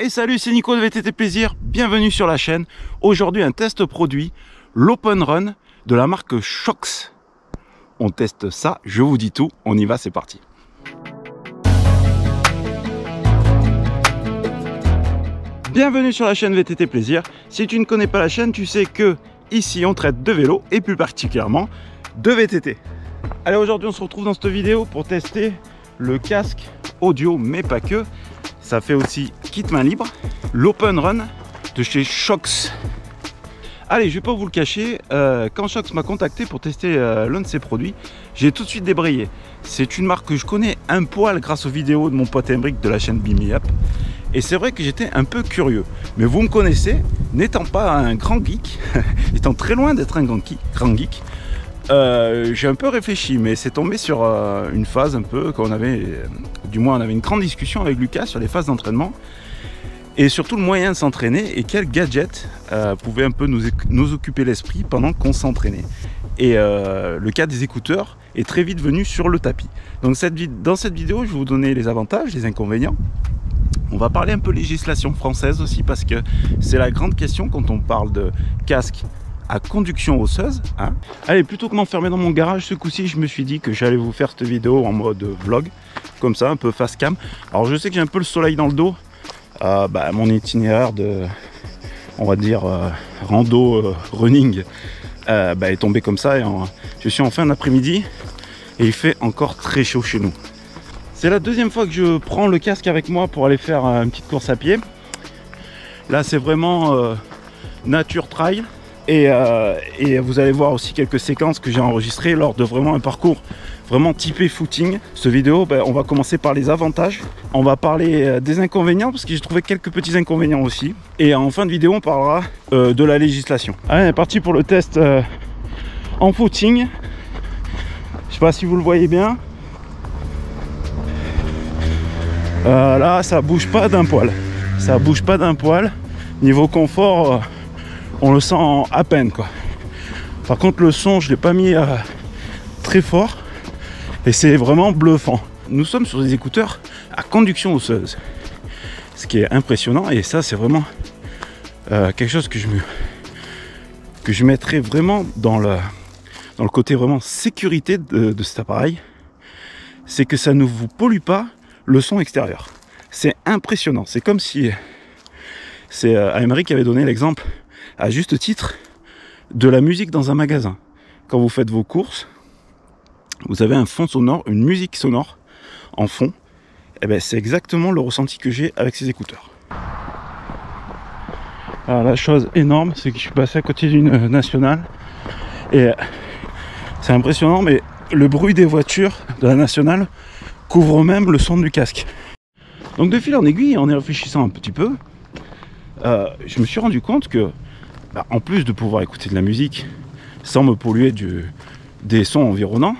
Et salut, c'est Nico de VTT Plaisir, bienvenue sur la chaîne. Aujourd'hui un test produit, l'Open Run de la marque Shox. On teste ça, je vous dis tout, on y va, c'est parti. Bienvenue sur la chaîne VTT Plaisir. Si tu ne connais pas la chaîne, tu sais que ici on traite de vélo et plus particulièrement de VTT. Allez, aujourd'hui on se retrouve dans cette vidéo pour tester le casque audio, mais pas que. Ça fait aussi kit main libre, l'Open Run de chez Shox. Allez, je vais pas vous le cacher, quand Shox m'a contacté pour tester l'un de ses produits, j'ai tout de suite débrayé. C'est une marque que je connais un poil grâce aux vidéos de mon pote Emric de la chaîne Beam Me Up. Et c'est vrai que j'étais un peu curieux. Mais vous me connaissez, n'étant pas un grand geek, étant très loin d'être un grand geek, j'ai un peu réfléchi, mais c'est tombé sur une phase un peu qu'on avait, du moins on avait une grande discussion avec Lucas sur les phases d'entraînement et surtout le moyen de s'entraîner et quel gadget pouvait un peu nous occuper l'esprit pendant qu'on s'entraînait. Et le cas des écouteurs est très vite venu sur le tapis. Donc dans cette vidéo, je vais vous donner les avantages, les inconvénients. On va parler un peu législation française aussi parce que c'est la grande question quand on parle de casque à conduction osseuse, hein. Allez, plutôt que m'enfermer dans mon garage ce coup-ci, je me suis dit que j'allais vous faire cette vidéo en mode vlog, comme ça, un peu face cam. Alors je sais que j'ai un peu le soleil dans le dos, mon itinéraire de, on va dire, rando, running, est tombé comme ça, et je suis en fin d'après-midi, et il fait encore très chaud chez nous. C'est la deuxième fois que je prends le casque avec moi pour aller faire une petite course à pied. Là c'est vraiment nature trail. Et vous allez voir aussi quelques séquences que j'ai enregistrées lors de vraiment un parcours vraiment typé footing. Cette vidéo, on va commencer par les avantages. On va parler des inconvénients parce que j'ai trouvé quelques petits inconvénients aussi. Et en fin de vidéo, on parlera de la législation. Allez, on est parti pour le test en footing. Je sais pas si vous le voyez bien. Là, ça bouge pas d'un poil. Ça bouge pas d'un poil. Niveau confort... on le sent à peine quoi. Par contre le son je l'ai pas mis très fort et c'est vraiment bluffant. Nous sommes sur des écouteurs à conduction osseuse, ce qui est impressionnant, et ça c'est vraiment quelque chose que je mettrais vraiment dans le côté vraiment sécurité de cet appareil. C'est que ça ne vous pollue pas le son extérieur. C'est impressionnant. C'est comme si c'est Aymeric qui avait donné l'exemple à juste titre de la musique dans un magasin. Quand vous faites vos courses, vous avez un fond sonore, une musique sonore en fond. Et ben c'est exactement le ressenti que j'ai avec ces écouteurs. Alors la chose énorme, c'est que je suis passé à côté d'une nationale et c'est impressionnant, mais le bruit des voitures de la nationale couvre même le son du casque. Donc de fil en aiguille, en y réfléchissant un petit peu, je me suis rendu compte que en plus de pouvoir écouter de la musique sans me polluer des sons environnants,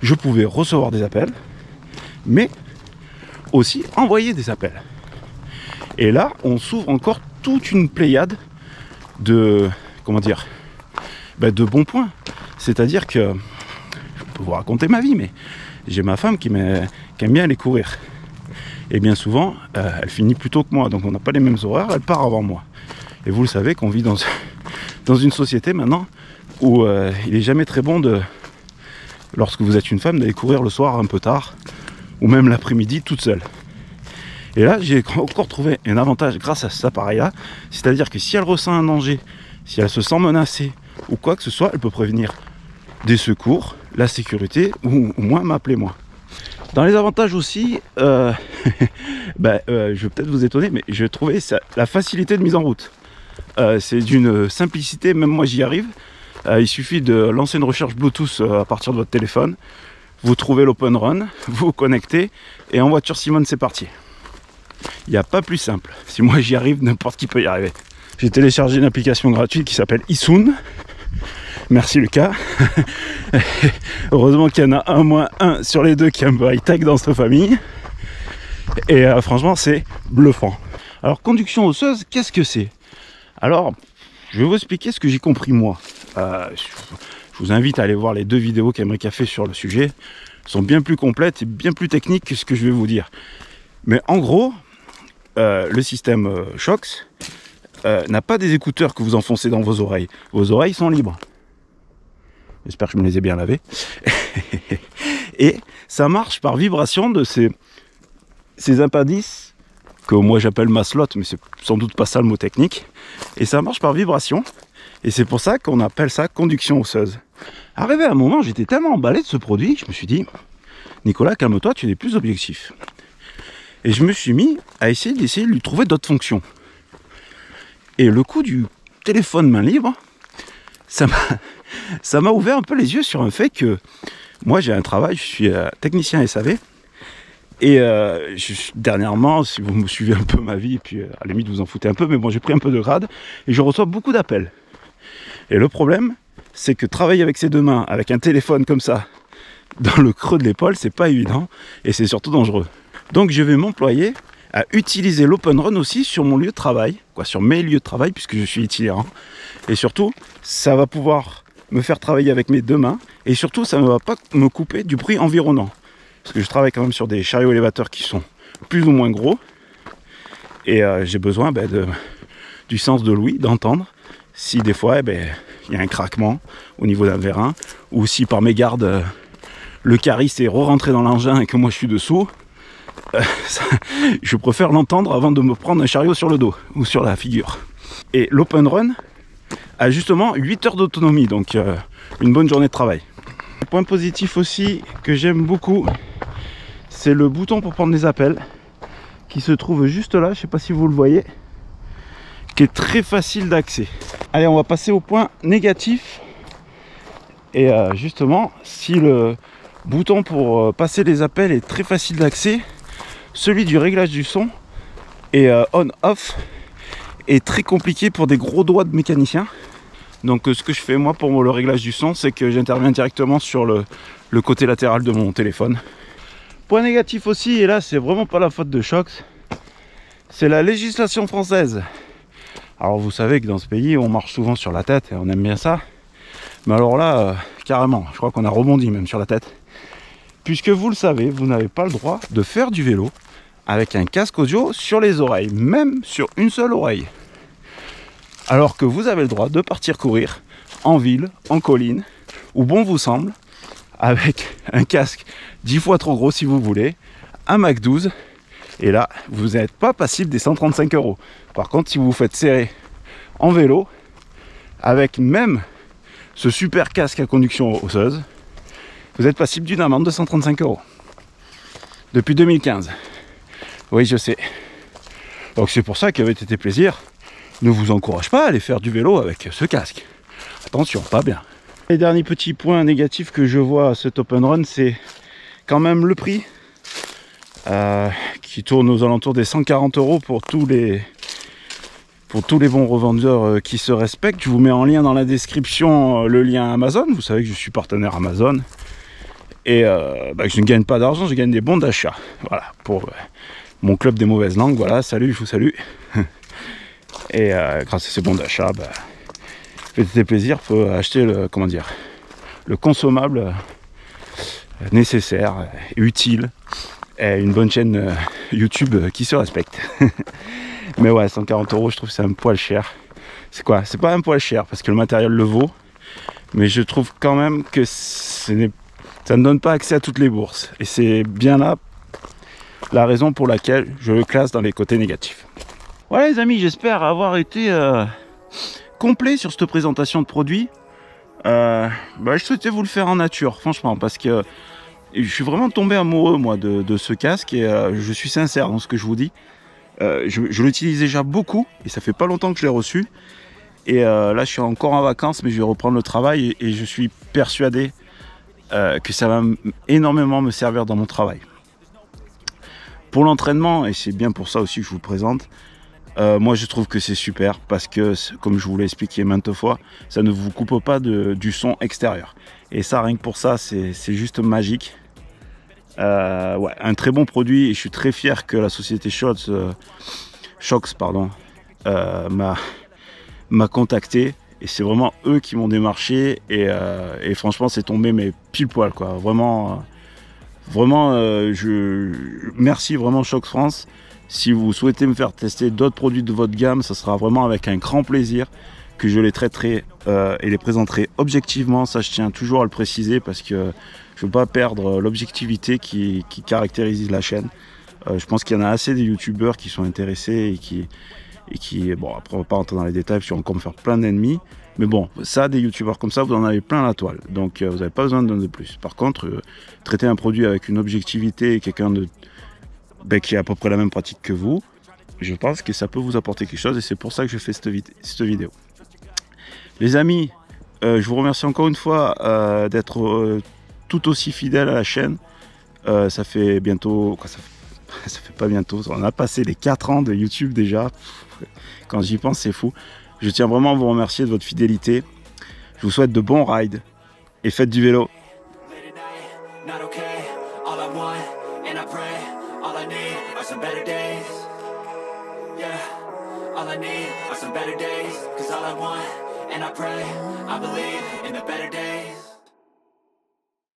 je pouvais recevoir des appels, mais aussi envoyer des appels. Et là, on s'ouvre encore toute une pléiade de, comment dire, de bons points. C'est-à-dire que, je peux vous raconter ma vie, mais j'ai ma femme qui aime bien aller courir. Et bien souvent, elle finit plus tôt que moi, donc on n'a pas les mêmes horaires, elle part avant moi. Et vous le savez qu'on vit dans une société maintenant où il n'est jamais très bon lorsque vous êtes une femme, d'aller courir le soir un peu tard ou même l'après-midi toute seule. Et là, j'ai encore trouvé un avantage grâce à cet appareil-là, c'est-à-dire que si elle ressent un danger, si elle se sent menacée ou quoi que ce soit, elle peut prévenir des secours, la sécurité ou au moins m'appeler moi. Dans les avantages aussi, je vais peut-être vous étonner, mais je trouvais la facilité de mise en route. C'est d'une simplicité, même moi j'y arrive. Il suffit de lancer une recherche Bluetooth à partir de votre téléphone. Vous trouvez l'Open Run, vous vous connectez et en voiture Simone c'est parti. Il n'y a pas plus simple. Si moi j'y arrive, n'importe qui peut y arriver. J'ai téléchargé une application gratuite qui s'appelle iSoon. Merci Lucas. Heureusement qu'il y en a un moins un sur les deux qui est un peu high-tech dans cette famille. Et franchement c'est bluffant. Alors conduction osseuse, qu'est-ce que c'est? Alors je vais vous expliquer ce que j'ai compris moi. Je vous invite à aller voir les deux vidéos qu'Emric a fait sur le sujet. Elles sont bien plus complètes et bien plus techniques que ce que je vais vous dire. Mais en gros, le système Shokz n'a pas des écouteurs que vous enfoncez dans vos oreilles. Vos oreilles sont libres. J'espère que je me les ai bien lavées. Et ça marche par vibration de ces appendices, que moi j'appelle ma slot, mais c'est sans doute pas ça le mot technique. Et ça marche par vibration. Et c'est pour ça qu'on appelle ça conduction osseuse. Arrivé à un moment, j'étais tellement emballé de ce produit que je me suis dit, Nicolas, calme-toi, tu es plus objectif. Et je me suis mis à essayer de lui trouver d'autres fonctions. Et le coup du téléphone main libre, ça m'a ouvert un peu les yeux sur un fait que moi j'ai un travail, je suis technicien SAV. Et dernièrement, si vous me suivez un peu ma vie, et puis à la limite vous en foutez un peu, mais bon, j'ai pris un peu de grade et je reçois beaucoup d'appels. Et le problème, c'est que travailler avec ses deux mains, avec un téléphone comme ça, dans le creux de l'épaule, c'est pas évident et c'est surtout dangereux. Donc je vais m'employer à utiliser l'Open Run aussi sur mon lieu de travail, sur mes lieux de travail, puisque je suis itinérant. Et surtout, ça va pouvoir me faire travailler avec mes deux mains, et surtout, ça ne va pas me couper du bruit environnant. Parce que je travaille quand même sur des chariots élévateurs qui sont plus ou moins gros, et j'ai besoin du sens de l'ouïe, d'entendre si des fois il y a un craquement au niveau d'un vérin, ou si par mégarde le cariste est re-rentré dans l'engin et que moi je suis dessous. Je préfère l'entendre avant de me prendre un chariot sur le dos ou sur la figure. Et l'Open Run a justement 8 heures d'autonomie, donc une bonne journée de travail. Un point positif aussi que j'aime beaucoup, c'est le bouton pour prendre des appels qui se trouve juste là, je ne sais pas si vous le voyez, qui est très facile d'accès. Allez, on va passer au point négatif. Et justement, si le bouton pour passer les appels est très facile d'accès, celui du réglage du son et on-off est très compliqué pour des gros doigts de mécanicien. Donc ce que je fais moi pour le réglage du son, c'est que j'interviens directement sur le côté latéral de mon téléphone. Point négatif aussi, et là c'est vraiment pas la faute de Shokz, c'est la législation française. Alors vous savez que dans ce pays on marche souvent sur la tête et on aime bien ça. Mais alors là, carrément, je crois qu'on a rebondi même sur la tête. Puisque vous le savez, vous n'avez pas le droit de faire du vélo avec un casque audio sur les oreilles, même sur une seule oreille. Alors que vous avez le droit de partir courir en ville, en colline, où bon vous semble, avec un casque 10 fois trop gros si vous voulez, un Mac 12, et là, vous n'êtes pas passible des 135 €. Par contre, si vous vous faites serrer en vélo, avec même ce super casque à conduction osseuse, vous êtes passible d'une amende de 135 €. Depuis 2015. Oui, je sais. Donc c'est pour ça que VTT Plaisir ne vous encourage pas à aller faire du vélo avec ce casque. Attention, pas bien. Les derniers petits points négatifs que je vois à cet Open Run, c'est quand même le prix. Qui tourne aux alentours des 140 € pour tous les bons revendeurs qui se respectent. Je vous mets en lien dans la description le lien Amazon. Vous savez que je suis partenaire Amazon. Et je ne gagne pas d'argent, je gagne des bons d'achat. Voilà, pour mon club des mauvaises langues. Voilà, salut, je vous salue. Et grâce à ces bons d'achat, VTT Plaisir peut acheter le consommable nécessaire et utile. Et une bonne chaîne YouTube qui se respecte. Mais ouais, 140 €, je trouve que c'est un poil cher. C'est quoi? C'est pas un poil cher parce que le matériel le vaut. Mais je trouve quand même que ça ne donne pas accès à toutes les bourses. Et c'est bien là la raison pour laquelle je le classe dans les côtés négatifs. Voilà les amis, j'espère avoir été complet sur cette présentation de produit. Je souhaitais vous le faire en nature, franchement, parce que je suis vraiment tombé amoureux moi de ce casque et je suis sincère dans ce que je vous dis. Je l'utilise déjà beaucoup et ça fait pas longtemps que je l'ai reçu. Et là je suis encore en vacances mais je vais reprendre le travail et je suis persuadé que ça va énormément me servir dans mon travail. Pour l'entraînement, et c'est bien pour ça aussi que je vous le présente, moi je trouve que c'est super parce que comme je vous l'ai expliqué maintes fois, ça ne vous coupe pas du son extérieur. Et ça, rien que pour ça, c'est juste magique. Ouais, un très bon produit et je suis très fier que la société Shokz m'a contacté et c'est vraiment eux qui m'ont démarché et franchement c'est tombé mais pile poil quoi. Vraiment, merci vraiment Shokz France Si vous souhaitez me faire tester d'autres produits de votre gamme, ça sera vraiment avec un grand plaisir que je les traiterai et les présenterai objectivement. Ça, je tiens toujours à le préciser parce que je ne veux pas perdre l'objectivité qui caractérise la chaîne. Je pense qu'il y en a assez des youtubeurs qui sont intéressés et qui bon, après on va pas rentrer dans les détails, parce qu'on va encore me faire plein d'ennemis. Mais bon, ça, des youtubeurs comme ça, vous en avez plein la toile. Donc vous n'avez pas besoin de plus. Par contre, traiter un produit avec une objectivité et quelqu'un qui a à peu près la même pratique que vous, je pense que ça peut vous apporter quelque chose et c'est pour ça que je fais cette vidéo. Les amis, je vous remercie encore une fois d'être tout aussi fidèles à la chaîne. Ça fait bientôt... ça fait pas bientôt, on a passé les 4 ans de YouTube déjà. Quand j'y pense, c'est fou. Je tiens vraiment à vous remercier de votre fidélité. Je vous souhaite de bons rides et faites du vélo. And I pray, I believe in the better